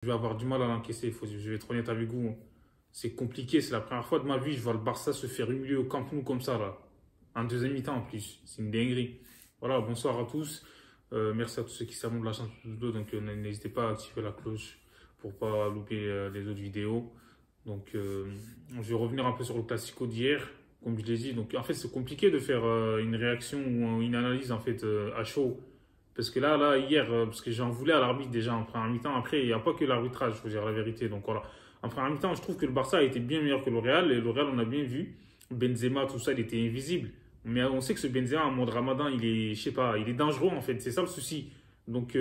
Je vais avoir du mal à l'encaisser, je vais être honnête avec vous. C'est compliqué, c'est la première fois de ma vie, je vois le Barça se faire humilier au Camp Nou comme ça, là. En deuxième mi-temps en plus, c'est une dinguerie. Voilà, bonsoir à tous. Merci à tous ceux qui s'abonnent de la chaîne YouTube, donc n'hésitez pas à activer la cloche pour pas louper les autres vidéos. Donc, je vais revenir un peu sur le Classico d'hier, comme je l'ai dit. Donc, en fait, c'est compliqué de faire une réaction ou une analyse en fait à chaud. Parce que hier, parce que j'en voulais à l'arbitre déjà en première mi-temps. Après, il n'y a pas que l'arbitrage, il faut dire la vérité. Donc voilà. En première mi-temps, je trouve que le Barça a été bien meilleur que le Real. Et le Real, on a bien vu. Benzema, tout ça, il était invisible. Mais on sait que ce Benzema, en mode Ramadan, il est, je sais pas, il est dangereux en fait. C'est ça le souci. Donc,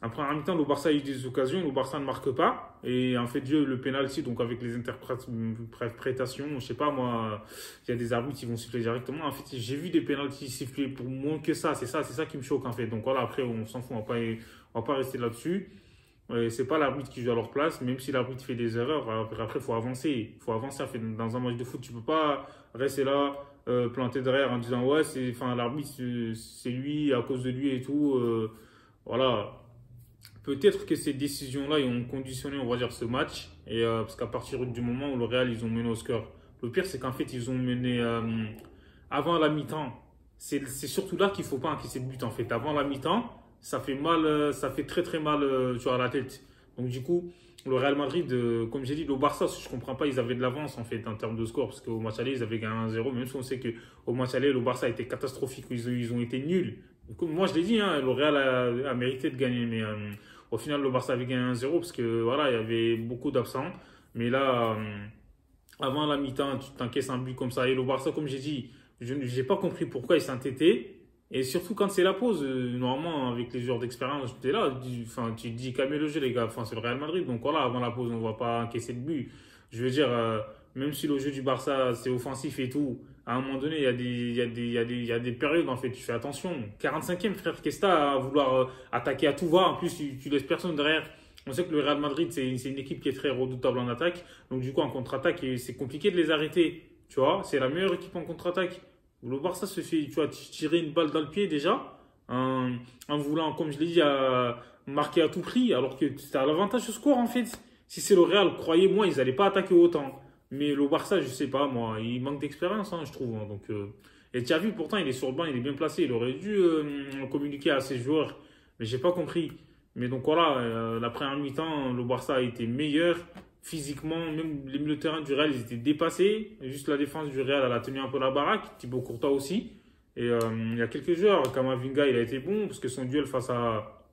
en première mi-temps, le Barça a eu des occasions, le Barça ne marque pas. Et en fait, Dieu, le penalty, donc avec les interprétations, je sais pas moi, il y a des arbitres qui vont siffler directement. En fait, j'ai vu des penalties sifflés pour moins que ça. C'est ça qui me choque en fait. Donc voilà, après, on s'en fout, on va pas rester là-dessus. C'est pas l'arbitre qui joue à leur place, même si l'arbitre fait des erreurs. Après, il faut avancer. Il faut avancer en fait, dans un match de foot. Tu peux pas rester là, planter derrière en disant ouais, enfin, l'arbitre, c'est lui, à cause de lui et tout. Voilà. Peut-être que ces décisions-là ils ont conditionné, on va dire, ce match. Et, parce qu'à partir du moment où le Real, ils ont mené au score. Le pire, c'est qu'en fait, ils ont mené avant la mi-temps. C'est surtout là qu'il ne faut pas encaisser de but, en fait. Avant la mi-temps, ça fait mal, ça fait très très mal tu vois, à la tête. Donc du coup, le Real Madrid, comme j'ai dit, le Barça, je ne comprends pas, ils avaient de l'avance en fait en termes de score. Parce qu'au match aller, ils avaient gagné 1-0. Même si on sait qu'au match aller, le Barça était catastrophique. Ils ont été nuls. Donc, moi, je l'ai dit, hein, le Real a mérité de gagner. Mais au final, le Barça avait gagné 1-0 parce que voilà, il y avait beaucoup d'absents. Mais là, avant la mi-temps, tu t'encaisses un but comme ça. Et le Barça, comme j'ai dit, je n'ai pas compris pourquoi ils s'entêtaient. Et surtout quand c'est la pause, normalement, avec les joueurs d'expérience, tu es là, enfin, tu te dis calmez le jeu, les gars. Enfin, c'est le Real Madrid. Donc voilà, avant la pause, on ne va pas encaisser de but. Je veux dire, même si le jeu du Barça, c'est offensif et tout, à un moment donné, il y a des périodes, en fait, tu fais attention. 45e, frère, qu'est-ce que t'as à vouloir attaquer à tout va? En plus, tu laisses personne derrière. On sait que le Real Madrid, c'est une équipe qui est très redoutable en attaque. Donc, du coup, en contre-attaque, c'est compliqué de les arrêter. Tu vois, c'est la meilleure équipe en contre-attaque. Le Barça se fait, tu vois, tirer une balle dans le pied déjà, en voulant, comme je l'ai dit, marquer à tout prix, alors que c'était à l'avantage de score, en fait. Si c'est le Real, croyez-moi, ils n'allaient pas attaquer autant. Mais le Barça, je sais pas, moi, il manque d'expérience, hein, je trouve. Hein. Donc, et tu as vu, pourtant, il est sur le banc, il est bien placé. Il aurait dû communiquer à ses joueurs, mais j'ai pas compris. Mais donc voilà, la première mi-temps, le Barça a été meilleur physiquement. Même les milieux de terrain du Real, ils étaient dépassés. Juste la défense du Real, elle a tenu un peu la baraque. Thibaut Courtois aussi. Et il y a quelques joueurs, Camavinga, il a été bon parce que son duel face à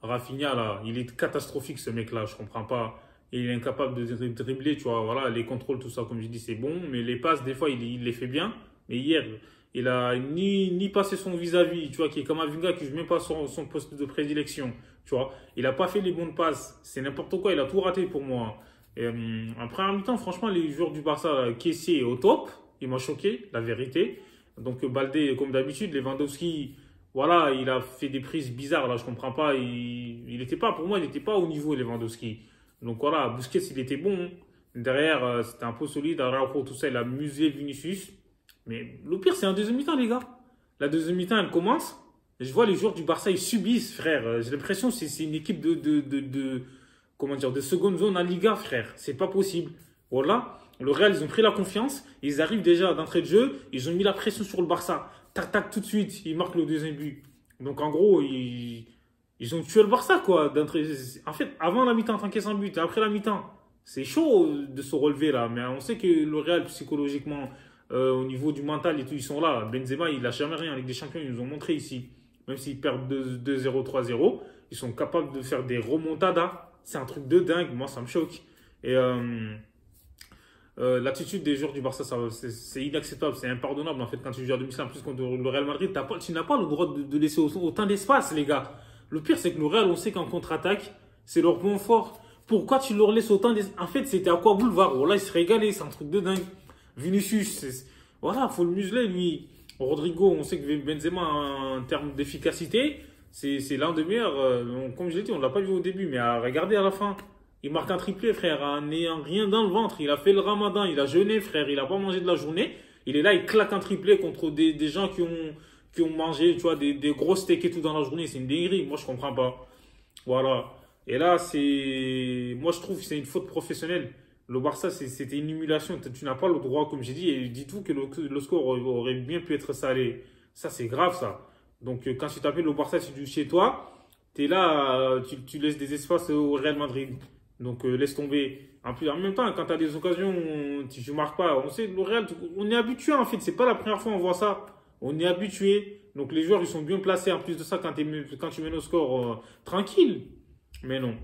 Rafinha, là, il est catastrophique ce mec-là, je comprends pas. Il est incapable de dribbler, tu vois. Voilà, les contrôles, tout ça, comme je dis, c'est bon. Mais les passes, des fois, il les fait bien. Mais hier, il a ni passé son vis-à-vis, tu vois, qui est comme Camavinga, qui joue même pas son poste de prédilection, tu vois. Il a pas fait les bonnes passes. C'est n'importe quoi, il a tout raté pour moi. Et, en première mi-temps, franchement, les joueurs du Barça, Kessié est au top. Il m'a choqué, la vérité. Donc, Baldé, comme d'habitude, Lewandowski, voilà, il a fait des prises bizarres, là, je comprends pas. Il était pas, pour moi, il n'était pas au niveau, Lewandowski. Donc voilà, Busquets, il était bon. Derrière, c'était un peu solide. Araujo, tout ça, il a musé Vinicius. Mais le pire, c'est en deuxième mi-temps, les gars. La deuxième mi-temps, elle commence. Je vois les joueurs du Barça, ils subissent, frère. J'ai l'impression que c'est une équipe comment dire, de seconde zone en Liga, frère. C'est pas possible. Voilà. Le Real, ils ont pris la confiance. Ils arrivent déjà d'entrée de jeu. Ils ont mis la pression sur le Barça. Tac, tac, tout de suite. Ils marquent le deuxième but. Donc, en gros, ils ont tué le Barça, quoi. En fait, avant la mi-temps, t'encaisses un but. Après la mi-temps, c'est chaud de se relever, là. Mais on sait que le Real, psychologiquement, au niveau du mental et tout, ils sont là. Benzema, il lâche jamais rien. Avec des champions, ils nous ont montré ici. Même s'ils perdent 2-0, 3-0, ils sont capables de faire des remontadas. C'est un truc de dingue. Moi, ça me choque. Et l'attitude des joueurs du Barça, c'est inacceptable, c'est impardonnable en fait quand tu joues à domicile en plus contre le Real Madrid. Tu n'as pas le droit de laisser autant d'espace, les gars. Le pire, c'est que le Real, on sait qu'en contre-attaque, c'est leur point fort. Pourquoi tu leur laisses autant d'espace? En fait, c'était à quoi boulevard? Oh là, ils se régalaient, c'est un truc de dingue. Vinicius, voilà, faut le museler, lui. Rodrigo, on sait que Benzema, en termes d'efficacité, c'est l'un des meilleurs. Comme je l'ai dit, on ne l'a pas vu au début, mais à regarder à la fin. Il marque un triplé, frère, en n'ayant rien dans le ventre. Il a fait le ramadan, il a jeûné, frère, il n'a pas mangé de la journée. Il est là, il claque un triplé contre des gens qui ont mangé, tu vois, des gros steaks et tout dans la journée. C'est une dinguerie. Moi, je comprends pas. Voilà. Et là, moi je trouve que c'est une faute professionnelle. Le Barça, c'était une humiliation. Tu n'as pas le droit, comme j'ai dit, et dis-toi que le score aurait bien pu être salé. Ça, c'est grave, ça. Donc, quand tu t'appelles le Barça chez toi, tu es là, tu laisses des espaces au Real Madrid. Donc, laisse tomber. En même temps, quand tu as des occasions, tu ne marques pas. On sait, le Real, on est habitué, en fait. C'est pas la première fois qu'on voit ça. On est habitué. Donc, les joueurs, ils sont bien placés. En plus de ça, quand tu mènes au score, tranquille. Mais non.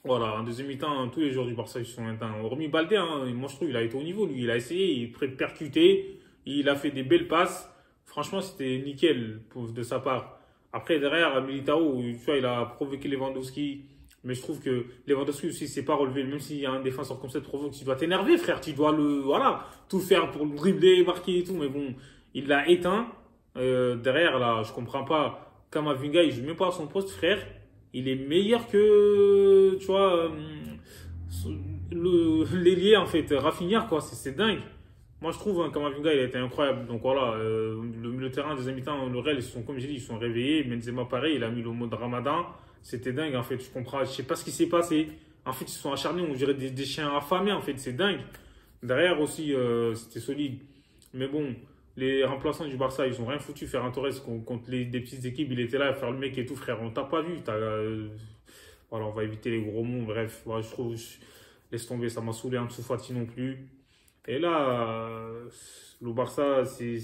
Voilà, en deuxième mi-temps, tous les joueurs du Barça ils sont éteints. Hormis Baldé, hein, moi je trouve qu'il a été au niveau. Lui, il a essayé, il est percuté, il a fait des belles passes. Franchement, c'était nickel de sa part. Après, derrière, Militao, tu vois, il a provoqué Lewandowski. Mais je trouve que Lewandowski aussi, c'est pas relevé. Même s'il y a un défenseur comme ça te provoque, tu dois t'énerver, frère. Tu dois voilà, tout faire pour le dribbler, marquer et tout. Mais bon, il l'a éteint. Derrière, là, je comprends pas. Kamavinga, il joue même pas à son poste, frère. Il est meilleur que, tu vois, l'ailier, en fait, Rafinha, quoi. C'est dingue. Moi, je trouve, hein, Kamavinga, il a été incroyable. Donc voilà, le terrain des mi-temps, le Real, ils sont, comme j'ai dit, ils sont réveillés. Benzema, pareil, il a mis le mot de Ramadan. C'était dingue, en fait. Je comprends, je sais pas ce qui s'est passé. En fait, ils se sont acharnés, on dirait des chiens affamés, en fait. C'est dingue. Derrière aussi, c'était solide. Mais bon, les remplaçants du Barça, ils ont rien foutu. Ferran Torres contre des petites équipes, il était là à faire le mec et tout, frère. On t'a pas vu. Voilà, on va éviter les gros mots. Bref, voilà, laisse tomber, ça m'a saoulé un Ansu Fati non plus. Et là, le Barça, c'est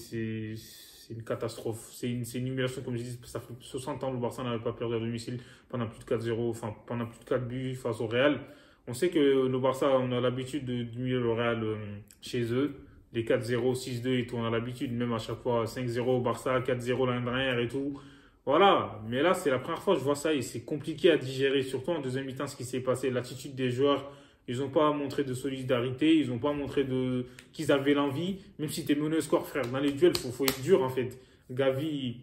une catastrophe. C'est une humiliation, comme je dis. Ça fait 60 ans, le Barça n'avait pas perdu à domicile pendant plus de 4-0, enfin, pendant plus de 4 buts face au Real. On sait que le Barça, on a l'habitude d'humilier le Real chez eux. Les 4-0, 6-2 et tout, on a l'habitude, même à chaque fois 5-0 au Barça, 4-0 l'année dernière et tout. Voilà, mais là, c'est la première fois que je vois ça et c'est compliqué à digérer, surtout en deuxième mi-temps, ce qui s'est passé. L'attitude des joueurs, ils n'ont pas montré de solidarité, ils n'ont pas montré qu'ils avaient l'envie, même si tu es mené au score, frère. Dans les duels, faut être dur, en fait. Gavi,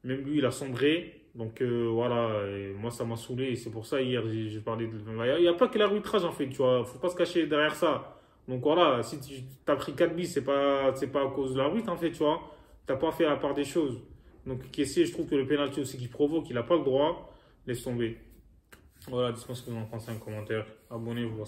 même lui, il a sombré. Donc voilà, et moi, ça m'a saoulé et c'est pour ça, hier, j'ai parlé de... Il n'y a pas que l'arbitrage, en fait, tu vois. Faut pas se cacher derrière ça. Donc voilà, si tu as pris 4 bis, c'est pas à cause de l'arbitre, en fait, tu vois. Tu n'as pas fait la part des choses. Donc, Kessié, je trouve que le pénalty aussi qu'il provoque, il n'a pas le droit. Laisse tomber. Voilà, dites-moi ce que vous en pensez en commentaire. Abonnez-vous.